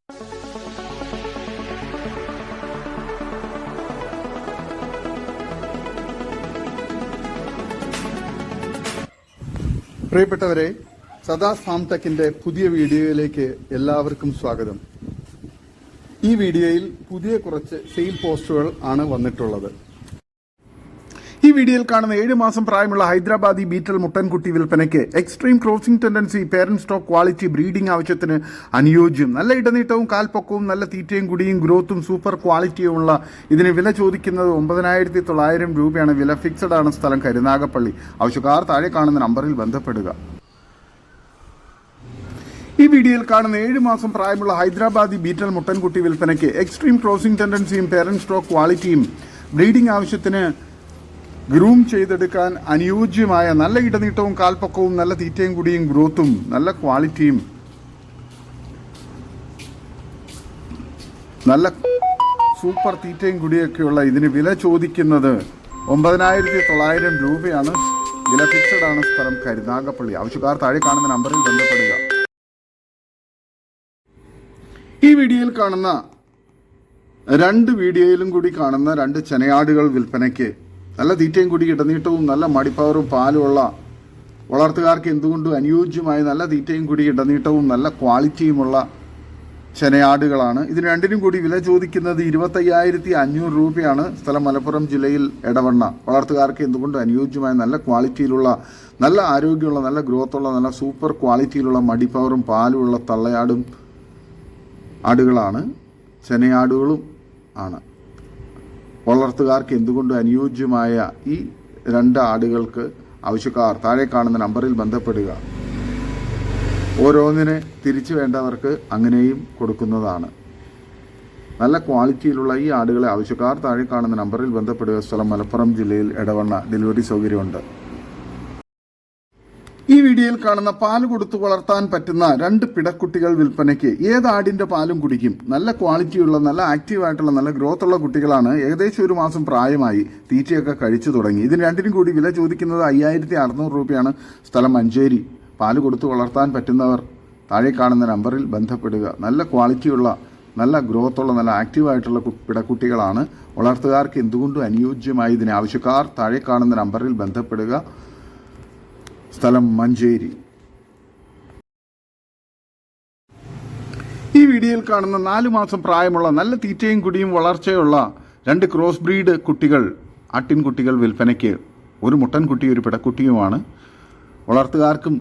പ്രിയപ്പെട്ടവരെ, സദാസ് ഫാം ടെക്കിന്റെ പുതിയ വീഡിയോയിലേക്ക് എല്ലാവർക്കും സ്വാഗതം. ഈ വീഡിയോയിൽ പുതിയ കുറച്ച് സെയിൽ പോസ്റ്റുകൾ ആണ് വന്നിട്ടുള്ളത്. ഈ വീഡിയോയിൽ കാണുന്ന 7 മാസം പ്രായമുള്ള ഹൈദരാബാദി ബീറ്റൽ മുട്ടൻകുട്ടി വിൽപ്പനയ്ക്ക്. Extreme crossing tendency, parent stock quality, breeding ആവശ്യത്തിന് അനുയോജ്യം, നല്ല ഇടനീട്ടവും കാൽപ്പൊക്കവും നല്ല തീറ്റയും കുടിയും ഗ്രോത്തും സൂപ്പർ ക്വാളിറ്റിയുമുള്ള ഇതിന് വില ചോദിക്കുന്നത് 9,900 രൂപയാണ്. വില ഫിക്സഡ് ആണ്. സ്ഥലം കരുനാഗപ്പള്ളി. ആവശ്യക്കാർ താഴെ കാണുന്ന നമ്പറിൽ ബന്ധപ്പെടുക. ഈ വീഡിയോയിൽ കാണുന്ന 7 മാസം പ്രായമുള്ള ഹൈദരാബാദി ബീറ്റൽ മുട്ടൻകുട്ടി വിൽപ്പനയ്ക്ക്. എക്സ്ട്രീം ക്രോസിംഗ് ടെൻഡൻസിയും പേരന്റ് സ്റ്റോക്ക് ക്വാളിറ്റിയും ബ്രീഡിംഗ് ആവശ്യത്തിന് ഗ്രൂം ചെയ്തെടുക്കാൻ അനുയോജ്യമായ നല്ല ഇടനീട്ടവും കാൽപ്പൊക്കവും നല്ല തീറ്റയും കുടിയും ഗ്രോത്തും നല്ല ക്വാളിറ്റിയും നല്ല സൂപ്പർ തീറ്റയും കുടിയൊക്കെയുള്ള ഇതിന് വില ചോദിക്കുന്നത് 9,900 രൂപയാണ്. വില ഫിക്സഡ് ആണ്. സ്ഥലം കരുനാഗപ്പള്ളി. ആവശ്യക്കാർ താഴെ കാണുന്ന നമ്പറിൽ ബന്ധപ്പെടുക. ഈ വീഡിയോയിൽ കാണുന്ന 2 വീഡിയോയിലും കൂടി കാണുന്ന 2 ചെനയാടുകൾ വിൽപ്പനയ്ക്ക്. നല്ല തീറ്റയും കൂടി ഇടനീട്ടവും നല്ല മടിപ്പവറും പാലുമുള്ള വളർത്തുകാർക്ക് എന്തുകൊണ്ടും അനുയോജ്യമായ നല്ല തീറ്റയും കൂടി ഇടനീട്ടവും നല്ല ക്വാളിറ്റിയുമുള്ള ചെനയാടുകളാണ്. ഇതിന് രണ്ടിനും കൂടി വില ചോദിക്കുന്നത് 25,500 രൂപയാണ്. സ്ഥലം മലപ്പുറം ജില്ലയിൽ എടവണ്ണ. വളർത്തുകാർക്ക് എന്തുകൊണ്ടും അനുയോജ്യമായ നല്ല ക്വാളിറ്റിയിലുള്ള നല്ല ആരോഗ്യമുള്ള നല്ല ഗ്രോത്തുള്ള നല്ല സൂപ്പർ ക്വാളിറ്റിയിലുള്ള മടിപ്പവറും പാലുമുള്ള തള്ളയാടും ആടുകളാണ്. ചെനയാടുകളും ആണ്. വളർത്തുകാർക്ക് എന്തുകൊണ്ട് അനുയോജ്യമായ ഈ 2 ആടുകൾക്ക് ആവശ്യക്കാർ താഴെ കാണുന്ന നമ്പറിൽ ബന്ധപ്പെടുക. ഓരോന്നിനെ തിരിച്ചു വേണ്ടവർക്ക് അങ്ങനെയും കൊടുക്കുന്നതാണ്. നല്ല ക്വാളിറ്റിയിലുള്ള ഈ ആടുകളെ ആവശ്യക്കാർ താഴെ കാണുന്ന നമ്പറിൽ ബന്ധപ്പെടുക. സ്ഥലം മലപ്പുറം ജില്ലയിൽ എടവണ്ണ. ഡെലിവറി സൗകര്യമുണ്ട്. ഈ വീഡിയോയിൽ കാണുന്ന പാല് കൊടുത്തു വളർത്താൻ പറ്റുന്ന 2 പിടക്കുട്ടികൾ വിൽപ്പനയ്ക്ക്. ഏത് ആടിന്റെ പാലും കുടിക്കും. നല്ല ക്വാളിറ്റിയുള്ള നല്ല ആക്റ്റീവായിട്ടുള്ള നല്ല ഗ്രോത്തുള്ള കുട്ടികളാണ്. ഏകദേശം 1 മാസം പ്രായമായി. തീറ്റയൊക്കെ കഴിച്ചു തുടങ്ങി. ഇതിന് രണ്ടിനും കൂടി വില ചോദിക്കുന്നത് 5,600 രൂപയാണ്. സ്ഥലം മഞ്ചേരി. പാല് കൊടുത്തു വളർത്താൻ പറ്റുന്നവർ താഴെ കാണുന്ന നമ്പറിൽ ബന്ധപ്പെടുക. നല്ല ക്വാളിറ്റിയുള്ള നല്ല ഗ്രോത്തുള്ള നല്ല ആക്റ്റീവായിട്ടുള്ള പിടക്കുട്ടികളാണ്. വളർത്തുകാർക്ക് എന്തുകൊണ്ടും അനുയോജ്യമായി. ഇതിന് ആവശ്യക്കാർ താഴെ കാണുന്ന നമ്പറിൽ ബന്ധപ്പെടുക. സ്ഥലം മഞ്ചേരി. ഈ വീഡിയോയിൽ കാണുന്ന 4 മാസം പ്രായമുള്ള നല്ല തീറ്റയും കുടിയും വളർച്ചയുള്ള 2 ക്രോസ് ബ്രീഡ് കുട്ടികൾ, ആട്ടിൻകുട്ടികൾ വിൽപ്പനയ്ക്ക്. ഒരു മുട്ടൻകുട്ടി ഒരു പിടക്കുട്ടിയുമാണ്. വളർത്തുകാർക്കും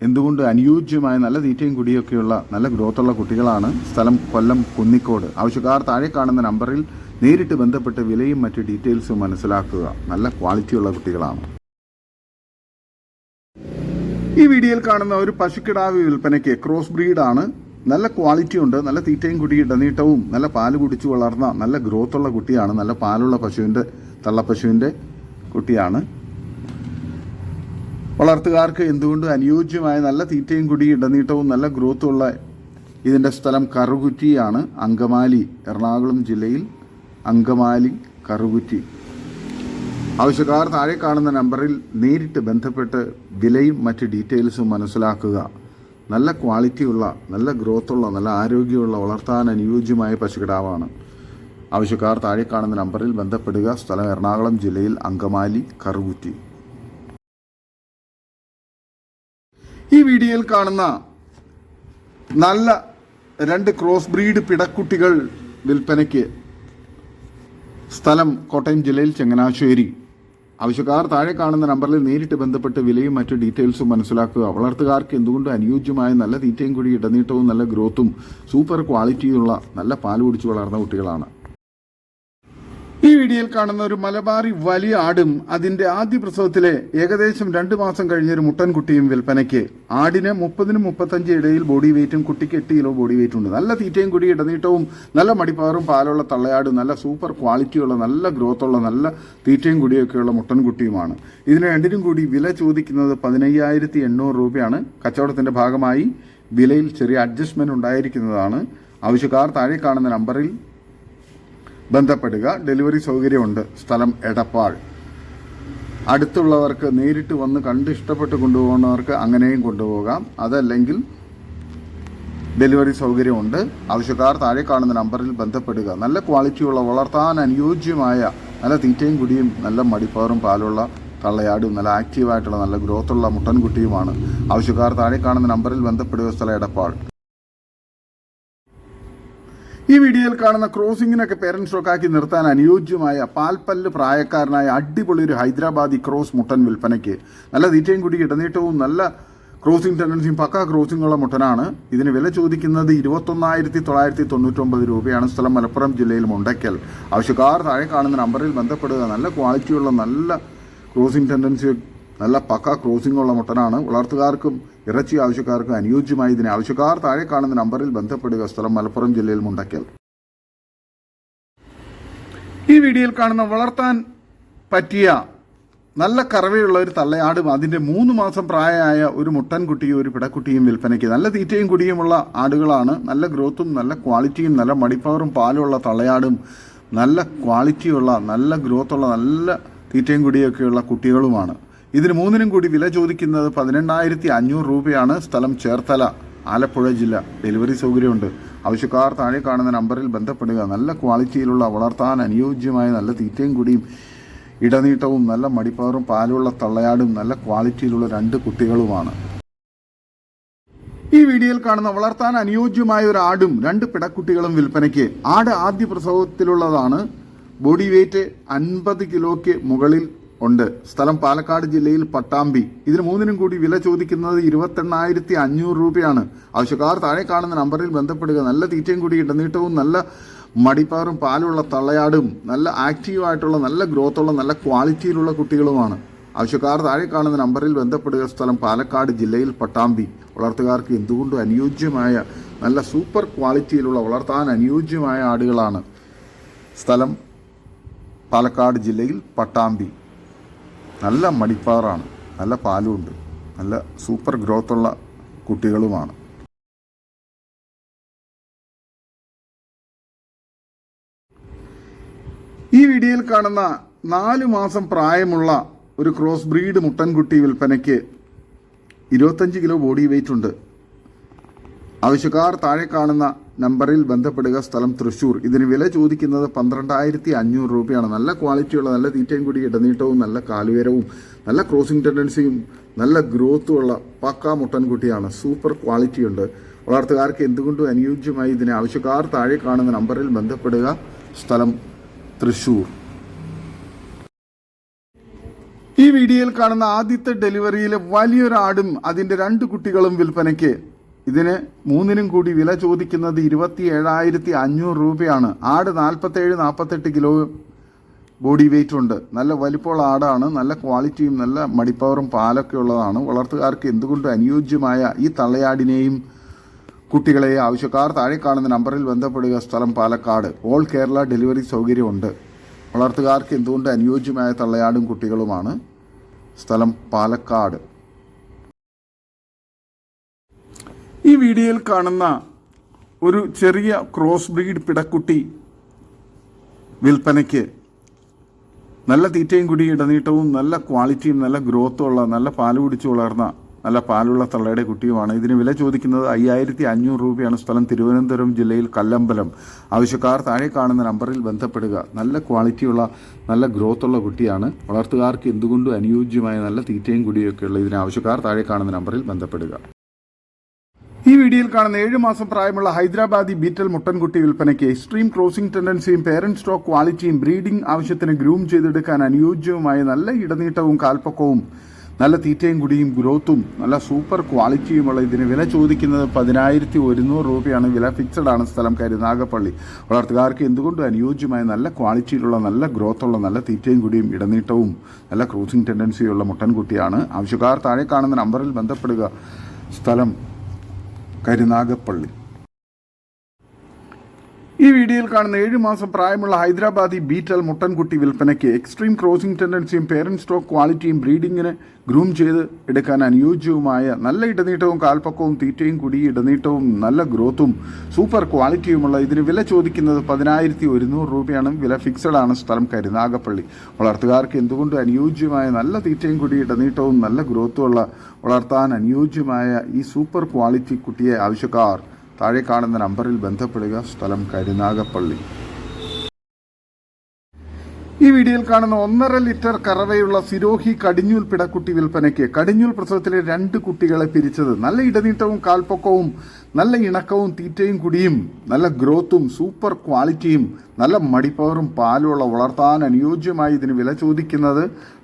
എന്തുകൊണ്ട് അനുയോജ്യമായ നല്ല തീറ്റയും കുടിയൊക്കെയുള്ള നല്ല ഗ്രോത്തുള്ള കുട്ടികളാണ്. സ്ഥലം കൊല്ലം കുന്നിക്കോട്. ആവശ്യക്കാർ താഴെ കാണുന്ന നമ്പറിൽ നേരിട്ട് ബന്ധപ്പെട്ട് വിലയും മറ്റ് ഡീറ്റെയിൽസും മനസ്സിലാക്കുക. നല്ല ക്വാളിറ്റിയുള്ള കുട്ടികളാണ്. ഈ വീഡിയോയിൽ കാണുന്ന ഒരു പശുക്കിടാവ് വിൽപ്പനയ്ക്ക്. ക്രോസ് ബ്രീഡാണ്. നല്ല ക്വാളിറ്റി ഉണ്ട്. നല്ല തീറ്റയും കുടി ഇടനീട്ടവും നല്ല പാല് കുടിച്ചു വളർന്ന നല്ല ഗ്രോത്തുള്ള കുട്ടിയാണ്. നല്ല പാലുള്ള തള്ളപ്പശുവിൻ്റെ കുട്ടിയാണ്. വളർത്തുകാർക്ക് എന്തുകൊണ്ടും അനുയോജ്യമായ നല്ല തീറ്റയും കുടി ഇടനീട്ടവും നല്ല ഗ്രോത്തുള്ള ഇതിൻ്റെ സ്ഥലം കറുകുറ്റിയാണ്. അങ്കമാലി, എറണാകുളം ജില്ലയിൽ അങ്കമാലി കറുകുറ്റി. ആവശ്യക്കാർ താഴെ കാണുന്ന നമ്പറിൽ നേരിട്ട് ബന്ധപ്പെട്ട് വിലയും മറ്റ് ഡീറ്റെയിൽസും മനസ്സിലാക്കുക. നല്ല ക്വാളിറ്റിയുള്ള നല്ല ഗ്രോത്തുള്ള നല്ല ആരോഗ്യമുള്ള വളർത്താൻ അനുയോജ്യമായ പശുക്കിടാവാണ്. ആവശ്യക്കാർ താഴെ കാണുന്ന നമ്പറിൽ ബന്ധപ്പെടുക. സ്ഥലം എറണാകുളം ജില്ലയിൽ അങ്കമാലി കറുകുറ്റി. ഈ വീഡിയോയിൽ കാണുന്ന നല്ല 2 ക്രോസ് ബ്രീഡ് പിടക്കുട്ടികൾ വിൽപ്പനയ്ക്ക്. സ്ഥലം കോട്ടയം ജില്ലയിൽ ചങ്ങനാശ്ശേരി. ആവശ്യക്കാർ താഴെ കാണുന്ന നമ്പറിൽ നേരിട്ട് ബന്ധപ്പെട്ട് വിലയും മറ്റു ഡീറ്റെയിൽസും മനസ്സിലാക്കുക. വളർത്തുകാർക്ക് എന്തുകൊണ്ട് അനുയോജ്യമായ നല്ല തീറ്റയും കൂടി ഇടനീട്ടവും നല്ല ഗ്രോത്തും സൂപ്പർ ക്വാളിറ്റിയുള്ള നല്ല പാല് കുടിച്ചു വളർന്ന കുട്ടികളാണ്. ഈ വീഡിയോയിൽ കാണുന്ന ഒരു മലബാറി വലിയ ആടും അതിന്റെ ആദ്യ പ്രസവത്തിലെ ഏകദേശം 2 മാസം കഴിഞ്ഞൊരു മുട്ടൻകുട്ടിയും വിൽപ്പനയ്ക്ക്. ആടിന് 30-35 ഇടയിൽ ബോഡി വെയിറ്റും കുട്ടിക്ക് 8 കിലോ ബോഡി വെയിറ്റും ഉണ്ട്. നല്ല തീറ്റയും കൂടി ഇടനീട്ടവും നല്ല മടിപ്പാറും പാലുള്ള തള്ളയാടും നല്ല സൂപ്പർ ക്വാളിറ്റിയുള്ള നല്ല ഗ്രോത്തുള്ള നല്ല തീറ്റയും കൂടിയൊക്കെയുള്ള മുട്ടൻകുട്ടിയുമാണ്. ഇതിന് രണ്ടിനും കൂടി വില ചോദിക്കുന്നത് 15,800 രൂപയാണ്. കച്ചവടത്തിന്റെ ഭാഗമായി വിലയിൽ ചെറിയ അഡ്ജസ്റ്റ്മെന്റ് ഉണ്ടായിരിക്കുന്നതാണ്. ആവശ്യക്കാർ താഴെ കാണുന്ന നമ്പറിൽ ബന്ധപ്പെടുക. ഡെലിവറി സൗകര്യമുണ്ട്. സ്ഥലം എടപ്പാൾ. അടുത്തുള്ളവർക്ക് നേരിട്ട് വന്ന് കണ്ട് ഇഷ്ടപ്പെട്ട് കൊണ്ടുപോകുന്നവർക്ക് അങ്ങനെയും കൊണ്ടുപോകാം. അതല്ലെങ്കിൽ ഡെലിവറി സൗകര്യമുണ്ട്. ആവശ്യക്കാർ താഴെ കാണുന്ന നമ്പറിൽ ബന്ധപ്പെടുക. നല്ല ക്വാളിറ്റിയുള്ള, വളർത്താൻ അനുയോജ്യമായ, നല്ല തീറ്റയും കുടിയും നല്ല മടിപ്പാറും പാലുള്ള തള്ളയാടും നല്ല ആക്റ്റീവായിട്ടുള്ള നല്ല ഗ്രോത്തുള്ള മുട്ടൻകുട്ടിയുമാണ്. ആവശ്യക്കാർ താഴെ കാണുന്ന നമ്പറിൽ ബന്ധപ്പെടുക. സ്ഥലം എടപ്പാൾ. ഈ വീഡിയോയിൽ കാണുന്ന ക്രോസിങ്ങിനൊക്കെ പേരൻറ് സ്റ്റോക്കാക്കി നിർത്താൻ അനുയോജ്യമായ പാൽപ്പല്ല് പ്രായക്കാരനായ അടിപൊളി ഒരു ഹൈദരാബാദി ക്രോസ് മുട്ടൻ വിൽപ്പനയ്ക്ക്. നല്ല തീറ്റയും കുടി ഇടനീട്ടവും നല്ല ക്രോസിംഗ് ടെൻഡൻസിയും പക്ക ക്രോസിംഗുള്ള മുട്ടനാണ്. ഇതിന് വില ചോദിക്കുന്നത് 21,999 രൂപയാണ്. സ്ഥലം മലപ്പുറം ജില്ലയിൽ മുണ്ടയ്ക്കൽ. ആവശ്യക്കാർ താഴെ കാണുന്ന നമ്പറിൽ ബന്ധപ്പെടുക. നല്ല ക്വാളിറ്റിയുള്ള, നല്ല ക്രോസിംഗ് ടെൻഡൻസി, നല്ല പക്ക ക്രോസിംഗുള്ള മുട്ടനാണ്. വളർത്തുകാർക്കും ഇറച്ചി ആവശ്യക്കാർക്കും അനുയോജ്യമായി ഇതിനെ ആവശ്യക്കാർ താഴെ കാണുന്ന നമ്പറിൽ ബന്ധപ്പെടുക. സ്ഥലം മലപ്പുറം ജില്ലയിൽ മുണ്ടയ്ക്കൽ. ഈ വീഡിയോയിൽ കാണുന്ന വളർത്താൻ പറ്റിയ നല്ല കറവയുള്ള ഒരു തള്ളയാടും അതിൻ്റെ 3 മാസം പ്രായമായ ഒരു മുട്ടൻകുട്ടിയും ഒരു പിടക്കുട്ടിയും വിൽപ്പനയ്ക്ക്. നല്ല തീറ്റയും കുടിയുമുള്ള ആടുകളാണ്. നല്ല ഗ്രോത്തും നല്ല ക്വാളിറ്റിയും നല്ല മടിപ്പവറും പാലുള്ള തള്ളയാടും നല്ല ക്വാളിറ്റിയുള്ള, നല്ല ഗ്രോത്തുള്ള, നല്ല തീറ്റയും കുടിയൊക്കെയുള്ള കുട്ടികളുമാണ്. ഇതിന് 3നും കൂടി വില ചോദിക്കുന്നത് 18,500 രൂപയാണ്. സ്ഥലം ചേർത്തല, ആലപ്പുഴ ജില്ല. ഡെലിവറി സൗകര്യമുണ്ട്. ആവശ്യക്കാർ താഴെ കാണുന്ന നമ്പറിൽ ബന്ധപ്പെടുക. നല്ല ക്വാളിറ്റിയിലുള്ള, വളർത്താൻ അനുയോജ്യമായ നല്ല തീറ്റയും കുടിയും ഇടനീട്ടവും നല്ല മടിപ്പാറും പാലുള്ള തള്ളയാടും നല്ല ക്വാളിറ്റിയിലുള്ള 2 കുട്ടികളുമാണ്. ഈ വീഡിയോയിൽ കാണുന്ന വളർത്താൻ അനുയോജ്യമായ ഒരു ആടും 2 പിടക്കുട്ടികളും വിൽപ്പനയ്ക്ക്. ആട് ആദ്യ പ്രസവത്തിലുള്ളതാണ്. ബോഡി വെയ്റ്റ് 50 കിലോയ്ക്ക് മുകളിൽ ഉണ്ട്. സ്ഥലം പാലക്കാട് ജില്ലയിൽ പട്ടാമ്പി. ഇതിന് 3നും കൂടി വില ചോദിക്കുന്നത് 28,500 രൂപയാണ്. ആവശ്യക്കാർ താഴെ കാണുന്ന നമ്പറിൽ ബന്ധപ്പെടുക. നല്ല തീറ്റയും കൂടി ഇടനീട്ടവും നല്ല മടിപ്പാറും പാലുള്ള തള്ളയാടും നല്ല ആക്റ്റീവായിട്ടുള്ള, നല്ല ഗ്രോത്തുള്ള, നല്ല ക്വാളിറ്റിയിലുള്ള കുട്ടികളുമാണ്. ആവശ്യക്കാർ താഴെ കാണുന്ന നമ്പറിൽ ബന്ധപ്പെടുക. സ്ഥലം പാലക്കാട് ജില്ലയിൽ പട്ടാമ്പി. വളർത്തുകാർക്ക് എന്തുകൊണ്ടും അനുയോജ്യമായ നല്ല സൂപ്പർ ക്വാളിറ്റിയിലുള്ള, വളർത്താൻ അനുയോജ്യമായ ആടുകളാണ്. സ്ഥലം പാലക്കാട് ജില്ലയിൽ പട്ടാമ്പി. നല്ല മടിപ്പാറാണ്, നല്ല പാലുമുണ്ട്, നല്ല സൂപ്പർ ഗ്രോത്തുള്ള കുട്ടികളുമാണ്. ഈ വീഡിയോയിൽ കാണുന്ന 4 മാസം പ്രായമുള്ള ഒരു ക്രോസ് ബ്രീഡ് മുട്ടൻകുട്ടി വിൽപ്പനയ്ക്ക്. 25 കിലോ ബോഡി വെയ്റ്റ് ഉണ്ട്. ആവശ്യക്കാർ താഴെ കാണുന്ന നമ്പറിൽ ബന്ധപ്പെടുക. സ്ഥലം തൃശ്ശൂർ. ഇതിന് വില ചോദിക്കുന്നത് 12,500 രൂപയാണ്. നല്ല ക്വാളിറ്റിയുള്ള, നല്ല തീറ്റയും കൂടി ഇടനീട്ടവും നല്ല കാലുയരവും നല്ല ക്രോസിംഗ് ടെൻഡൻസിയും നല്ല ഗ്രോത്തുമുള്ള പക്ക മുട്ടൻകുട്ടിയാണ്. സൂപ്പർ ക്വാളിറ്റിയുണ്ട്. വളർത്തുകാർക്ക് എന്തുകൊണ്ടും അനുയോജ്യമായി ഇതിനെ ആവശ്യക്കാർ താഴെ കാണുന്ന നമ്പറിൽ ബന്ധപ്പെടുക. സ്ഥലം തൃശ്ശൂർ. ഈ വീഡിയോയിൽ കാണുന്ന ആദ്യത്തെ ഡെലിവറിയിലെ വലിയൊരു ആടും അതിൻ്റെ 2 കുട്ടികളും വിൽപ്പനയ്ക്ക്. ഇതിന് 3നും കൂടി വില ചോദിക്കുന്നത് 27,500 രൂപയാണ്. ആട് 47-48 കിലോ ബോഡി വെയ്റ്റ് ഉണ്ട്. നല്ല വലിപ്പമുള്ള ആടാണ്. നല്ല ക്വാളിറ്റിയും നല്ല മടിപ്പവറും പാലൊക്കെ ഉള്ളതാണ്. വളർത്തുകാർക്ക് എന്തുകൊണ്ടും അനുയോജ്യമായ ഈ തള്ളയാടിനെയും കുട്ടികളെ ആവശ്യക്കാർ താഴെ കാണുന്ന നമ്പറിൽ ബന്ധപ്പെടുക. സ്ഥലം പാലക്കാട്. ഓൾ കേരള ഡെലിവറി സൗകര്യമുണ്ട്. വളർത്തുകാർക്ക് എന്തുകൊണ്ട് അനുയോജ്യമായ തള്ളയാടും കുട്ടികളുമാണ്. സ്ഥലം പാലക്കാട്. ഈ വീഡിയോയിൽ കാണുന്ന ഒരു ചെറിയ ക്രോസ് ബ്രീഡ് പിടക്കുട്ടി വിൽപ്പനയ്ക്ക്. നല്ല തീറ്റയും കുടി ഇടനീട്ടവും നല്ല ക്വാളിറ്റിയും നല്ല ഗ്രോത്തുമുള്ള, നല്ല പാല് കുടിച്ച് വളർന്ന, നല്ല പാലുള്ള തള്ളയുടെ കുട്ടിയുമാണ്. ഇതിന് വില ചോദിക്കുന്നത് 5,500 രൂപയാണ്. സ്ഥലം തിരുവനന്തപുരം ജില്ലയിൽ കല്ലമ്പലം. ആവശ്യക്കാർ താഴെ കാണുന്ന നമ്പറിൽ ബന്ധപ്പെടുക. നല്ല ക്വാളിറ്റിയുള്ള, നല്ല ഗ്രോത്തുള്ള കുട്ടിയാണ്. വളർത്തുകാർക്ക് എന്തുകൊണ്ടും അനുയോജ്യമായ നല്ല തീറ്റയും കുടിയൊക്കെയുള്ള ഇതിന് ആവശ്യക്കാർ താഴെ കാണുന്ന നമ്പറിൽ ബന്ധപ്പെടുക. ഈ വീഡിയോയിൽ കാണുന്ന 7 മാസം പ്രായമുള്ള ഹൈദരാബാദി ബീറ്റൽ മുട്ടൻകുട്ടി വിൽപ്പനയ്ക്ക്. എക്സ്ട്രീം ക്രോസിംഗ് ടെൻഡൻസിയും പേരന്റ് സ്റ്റോക്ക് ക്വാളിറ്റിയും ബ്രീഡിംഗ് ആവശ്യത്തിന് ഗ്രൂം ചെയ്തെടുക്കാൻ അനുയോജ്യവുമായ നല്ല ഇടനീട്ടവും കാൽപ്പക്കവും നല്ല തീറ്റയും കുടിയും ഗ്രോത്തും നല്ല സൂപ്പർ ക്വാളിറ്റിയുമുള്ള ഇതിന് വില ചോദിക്കുന്നത് 10,100 രൂപയാണ്. വില ഫിക്സഡ് ആണ്. സ്ഥലം കരുനാഗപ്പള്ളി. വളർത്തുകാർക്ക് എന്തുകൊണ്ടും അനുയോജ്യമായ നല്ല ക്വാളിറ്റിയിലുള്ള, നല്ല ഗ്രോത്തുള്ള, നല്ല തീറ്റയും കുടിയും ഇടനീട്ടവും നല്ല ക്രോസിംഗ് ടെൻഡൻസിയുള്ള മുട്ടൻകുട്ടിയാണ്. ആവശ്യക്കാർ താഴെ കാണുന്ന നമ്പറിൽ ബന്ധപ്പെടുക. സ്ഥലം കരുനാഗപ്പള്ളി. ഈ വീഡിയോയിൽ കാണുന്ന 7 മാസം പ്രായമുള്ള ഹൈദരാബാദി ബീറ്റൽ മുട്ടൻകുട്ടി വിൽപ്പനയ്ക്ക്. എക്സ്ട്രീം ക്രോസിംഗ് ടെൻഡൻസിയും പേരന്റ് സ്റ്റോക്ക് ക്വാളിറ്റിയും ബ്രീഡിങ്ങിന് ഗ്രൂം ചെയ്ത് എടുക്കാൻ അനുയോജ്യവുമായ നല്ല ഇടനീട്ടവും കാൽപ്പക്കവും തീറ്റയും കുടി ഇടനീട്ടവും നല്ല ഗ്രോത്തും സൂപ്പർ ക്വാളിറ്റിയുമുള്ള ഇതിന് വില ചോദിക്കുന്നത് 10,100 രൂപയാണ്. വില ഫിക്സഡ് ആണ്. സ്ഥലം കരുനാഗപ്പള്ളി. വളർത്തുകാർക്ക് എന്തുകൊണ്ടും അനുയോജ്യമായ നല്ല തീറ്റയും കുടി ഇടനീട്ടവും നല്ല ഗ്രോത്തുമുള്ള വളർത്താൻ അനുയോജ്യമായ ഈ സൂപ്പർ ക്വാളിറ്റി കുട്ടിയെ ആവശ്യക്കാർ താഴെ കാണുന്ന നമ്പറിൽ ബന്ധപ്പെടുക. സ്ഥലം കരുനാഗപ്പള്ളി. ഈ വീഡിയോയിൽ കാണുന്ന 1.5 ലിറ്റർ കറവയുള്ള സിരോഹി കടിഞ്ഞൂൽ പിടക്കുട്ടി വിൽപ്പനയ്ക്ക്. കടിഞ്ഞൂൽ പ്രസവത്തിലെ 2 കുട്ടികളെ പിരിച്ചത്. നല്ല ഇടനീട്ടവും കാൽപ്പൊക്കവും നല്ല ഇണക്കവും തീറ്റയും കുടിയും നല്ല ഗ്രോത്തും സൂപ്പർ ക്വാളിറ്റിയും നല്ല മടിപ്പവറും പാലുമുള്ള വളർത്താൻ അനുയോജ്യമായി ഇതിന് വില ചോദിക്കുന്നത്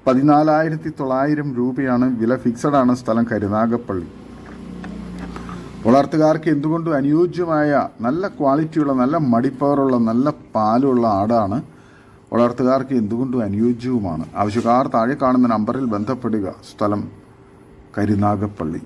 14,900 രൂപയാണ്. വില ഫിക്സഡ് ആണ്. സ്ഥലം കരുനാഗപ്പള്ളി. വളർത്തുകാർക്ക് എന്തുകൊണ്ടും അനുയോജ്യമായ നല്ല ക്വാളിറ്റിയുള്ള നല്ല മടിപ്പവറുള്ള നല്ല പാലുള്ള ആടാണ്. വളർത്തുകാർക്ക് എന്തുകൊണ്ടും അനുയോജ്യവുമാണ്. ആവശ്യക്കാർ താഴെ കാണുന്ന നമ്പറിൽ ബന്ധപ്പെടുക. സ്ഥലം കരുനാഗപ്പള്ളി.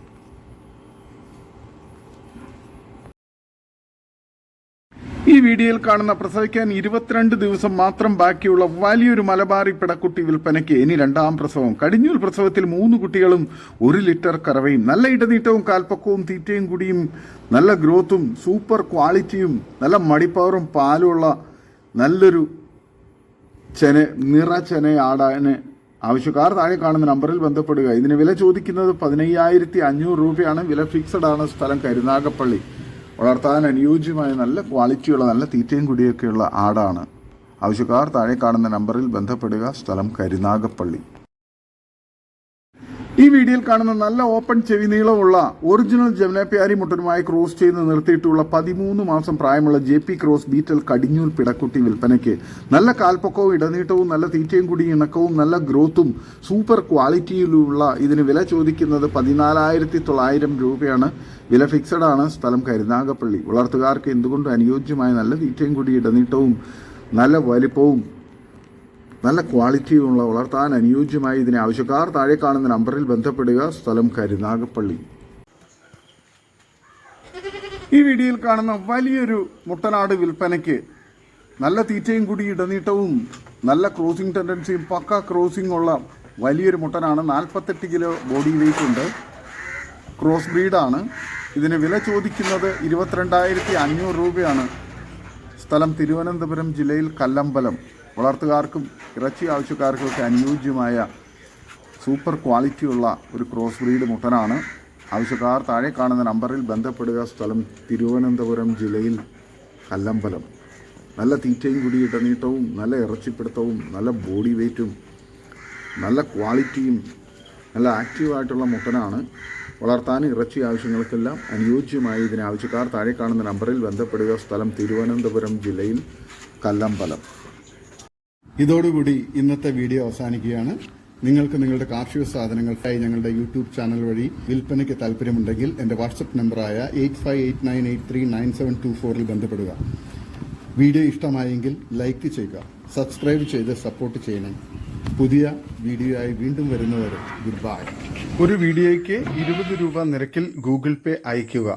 ഈ വീഡിയോയിൽ കാണുന്ന പ്രസവിക്കാൻ 22 ദിവസം മാത്രം ബാക്കിയുള്ള വലിയൊരു മലബാറി പിടക്കുട്ടി വിൽപ്പനയ്ക്ക്. ഇനി 2ാം പ്രസവം. കടിഞ്ഞൂൽ പ്രസവത്തിൽ 3 കുട്ടികളും 1 ലിറ്റർ കറവയും നല്ല ഇടനീട്ടവും കാൽപ്പക്കവും തീറ്റയും കുടിയും നല്ല ഗ്രോത്തും സൂപ്പർ ക്വാളിറ്റിയും നല്ല മടിപ്പവറും പാലുമുള്ള നല്ലൊരു നിറ ചെന ആടാന്. ആവശ്യക്കാർ താഴെ കാണുന്ന നമ്പറിൽ ബന്ധപ്പെടുക. ഇതിന് വില ചോദിക്കുന്നത് 15,500 രൂപയാണ്. വില ഫിക്സഡ് ആണ്. സ്ഥലം കരുനാഗപ്പള്ളി. വളർത്താൻ അനുയോജ്യമായ നല്ല ക്വാളിറ്റിയുള്ള നല്ല തീറ്റയും കുടിയൊക്കെയുള്ള ആടാണ്. ആവശ്യക്കാർ താഴെ കാണുന്ന നമ്പറിൽ ബന്ധപ്പെടുക. സ്ഥലം കരുനാഗപ്പള്ളി. ഈ വീഡിയോയിൽ കാണുന്ന നല്ല ഓപ്പൺ ചെവി നീളമുള്ള ഒറിജിനൽ ജമുനാപ്യാരി മുട്ടനുമായി ക്രോസ് ചെയ്ത് നിർത്തിയിട്ടുള്ള 13 മാസം പ്രായമുള്ള JP ക്രോസ് ബീറ്റൽ കടിഞ്ഞൂൽ പിടക്കുട്ടി വിൽപ്പനയ്ക്ക്. നല്ല കാൽപ്പൊക്കവും ഇടനീട്ടവും നല്ല തീറ്റയും കൂടി ഇണക്കവും നല്ല ഗ്രോത്തും സൂപ്പർ ക്വാളിറ്റിയിലുള്ള ഇതിന് വില ചോദിക്കുന്നത് 14,900 രൂപയാണ്. വില ഫിക്സഡ് ആണ്. സ്ഥലം കരുനാഗപ്പള്ളി. വളർത്തുകാർക്ക് എന്തുകൊണ്ടും അനുയോജ്യമായ നല്ല തീറ്റയും കൂടി ഇടനീട്ടവും നല്ല വലിപ്പവും നല്ല ക്വാളിറ്റിയുമുള്ള വളർത്താൻ അനുയോജ്യമായി ഇതിനെ. ആവശ്യക്കാർ താഴെ കാണുന്ന നമ്പറിൽ ബന്ധപ്പെടുക. സ്ഥലം കരുനാഗപ്പള്ളി. ഈ വീഡിയോയിൽ കാണുന്ന വലിയൊരു മുട്ടനാട് വിൽപ്പനയ്ക്ക്. നല്ല തീറ്റയും കൂടി ഇടനീട്ടവും നല്ല ക്രോസിംഗ് ടെൻഡൻസിയും പക്ക ക്രോസിംഗ് ഉള്ള വലിയൊരു മുട്ടനാണ്. 48 കിലോ ബോഡി വെയ്റ്റ് ഉണ്ട്. ക്രോസ് ബ്രീഡാണ്. ഇതിന് വില ചോദിക്കുന്നത് 22,500 രൂപയാണ്. സ്ഥലം തിരുവനന്തപുരം ജില്ലയിൽ കല്ലമ്പലം. വളർത്തുകാർക്കും ഇറച്ചി ആവശ്യക്കാർക്കുമൊക്കെ അനുയോജ്യമായ സൂപ്പർ ക്വാളിറ്റിയുള്ള ഒരു ക്രോസ് ബ്രീഡ് മുട്ടനാണ്. ആവശ്യക്കാർ താഴെ കാണുന്ന നമ്പറിൽ ബന്ധപ്പെടുക. സ്ഥലം തിരുവനന്തപുരം ജില്ലയിൽ കല്ലമ്പലം. നല്ല തീറ്റയും കൂടി ഇടനീട്ടവും നല്ല ഇറച്ചിപ്പിടുത്തവും നല്ല ബോഡി വെയ്റ്റും നല്ല ക്വാളിറ്റിയും നല്ല ആക്റ്റീവായിട്ടുള്ള മുട്ടനാണ്. വളർത്താനും ഇറച്ചി ആവശ്യങ്ങൾക്കെല്ലാം അനുയോജ്യമായി ഇതിന്. ആവശ്യക്കാർ താഴെ കാണുന്ന നമ്പറിൽ ബന്ധപ്പെടുക. സ്ഥലം തിരുവനന്തപുരം ജില്ലയിൽ കല്ലമ്പലം. ഇതോടുകൂടി ഇന്നത്തെ വീഡിയോ അവസാനിക്കുകയാണ്. നിങ്ങൾക്ക് നിങ്ങളുടെ കാർഷിക സാധനങ്ങൾക്കായി ഞങ്ങളുടെ യൂട്യൂബ് ചാനൽ വഴി വിൽപ്പനയ്ക്ക് താല്പര്യമുണ്ടെങ്കിൽ എൻ്റെ വാട്സപ്പ് നമ്പറായ 8589839724 ബന്ധപ്പെടുക. വീഡിയോ ഇഷ്ടമായെങ്കിൽ ലൈക്ക് ചെയ്യുക, സബ്സ്ക്രൈബ് ചെയ്ത് സപ്പോർട്ട് ചെയ്യണേ. പുതിയ വീഡിയോയായി വീണ്ടും വരുന്നവരെ ഗുഡ് ബൈ. ഒരു വീഡിയോയ്ക്ക് 20 രൂപ നിരക്കിൽ ഗൂഗിൾ പേ അയയ്ക്കുക.